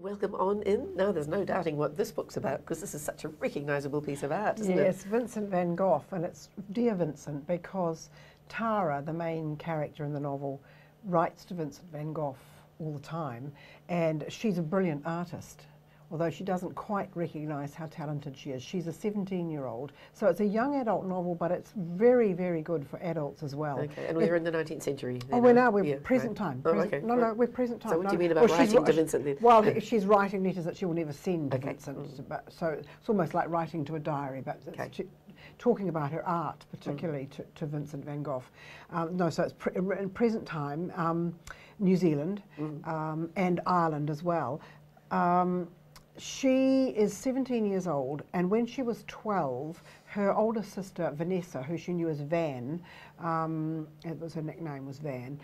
Welcome on in. Now there's no doubting what this book's about, because this is such a recognisable piece of art, isn't it? Yes, Vincent van Gogh, and it's Dear Vincent, because Tara, the main character in the novel, writes to Vincent van Gogh all the time, and she's a brilliant artist, although she doesn't quite recognise how talented she is. She's a 17-year-old, so it's a young adult novel, but it's very, very good for adults as well. Okay, and we're in the 19th century. Oh, we're present time. Oh, okay. No, we're present time. So what do you mean about writing to Vincent then? Well, she's writing letters that she will never send to Okay. Vincent, but, so it's almost like writing to a diary, but it's talking about her art, particularly to Vincent van Gogh. No, so it's in present time, New Zealand and Ireland as well. She is 17 years old, and when she was 12, her older sister Vanessa, who she knew as Van, it was her nickname was Van,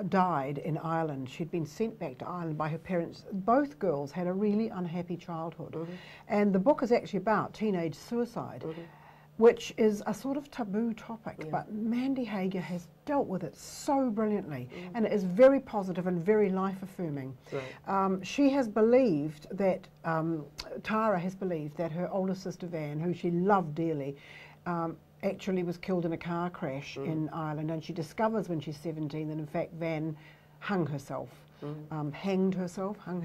died in Ireland. She'd been sent back to Ireland by her parents. Both girls had a really unhappy childhood, and the book is actually about teenage suicide, which is a sort of taboo topic, but Mandy Hagar has dealt with it so brilliantly, and it is very positive and very life-affirming. Right. She has believed that, Tara has believed that her older sister Van, who she loved dearly, actually was killed in a car crash in Ireland, and she discovers when she's 17 that in fact Van hung herself. Hanged herself in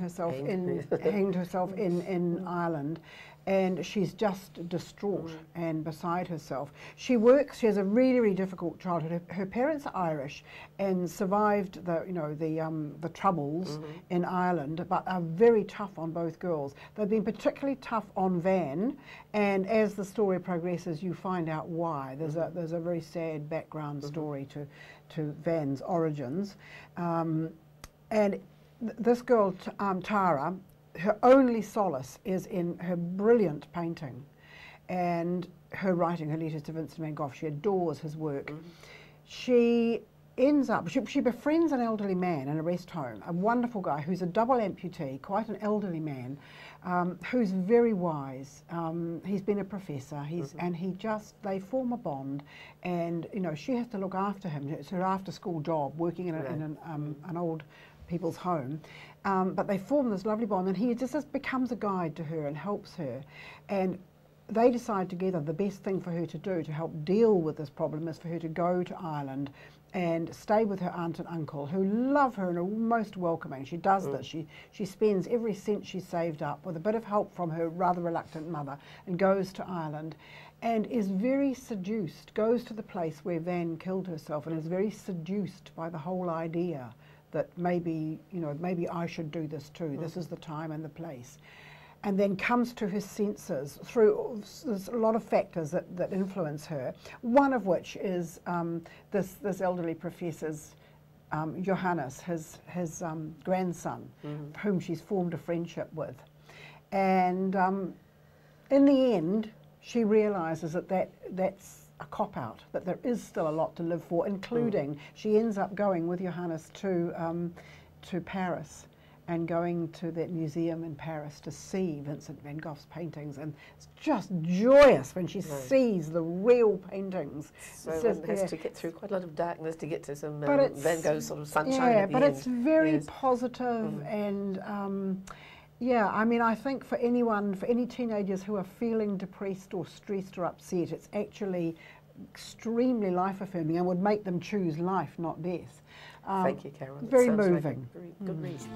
Ireland, and she's just distraught and beside herself. She has a really, really difficult childhood. Her parents are Irish and survived the troubles in Ireland, but are very tough on both girls. They've been particularly tough on Van, and as the story progresses, you find out why. There's a very sad background story to Van's origins. And this girl, Tara, her only solace is in her brilliant painting and her writing her letters to Vincent van Gogh. She adores his work. She ends up, she befriends an elderly man in a rest home, a wonderful guy who's a double amputee, quite an elderly man, who's very wise. He's been a professor, they form a bond, and she has to look after him. It's her after-school job, working in an old people's home, but they form this lovely bond, and he just becomes a guide to her and helps her, and they decide together the best thing for her to do to help deal with this problem is for her to go to Ireland and stay with her aunt and uncle, who love her and are most welcoming. She does this. She spends every cent she's saved up with a bit of help from her rather reluctant mother and goes to Ireland and is very seduced, goes to the place where Van killed herself and is very seduced by the whole idea that maybe I should do this too. This is the time and the place. And then comes to her senses through there's a lot of factors that influence her, one of which is this elderly professor's Johannes, his grandson, whom she's formed a friendship with. And in the end, she realises that's a cop-out, that there is still a lot to live for, including she ends up going with Johannes to Paris and going to that museum in Paris to see Vincent van Gogh's paintings, and it's just joyous when she sees the real paintings. So one has to get through quite a lot of darkness to get to some Van Gogh sort of sunshine at the end. It's very positive, and yeah, I mean, I think for any teenagers who are feeling depressed or stressed or upset, it's actually extremely life-affirming and would make them choose life, not death. Thank you, Carole. Very moving. Like a very good reason.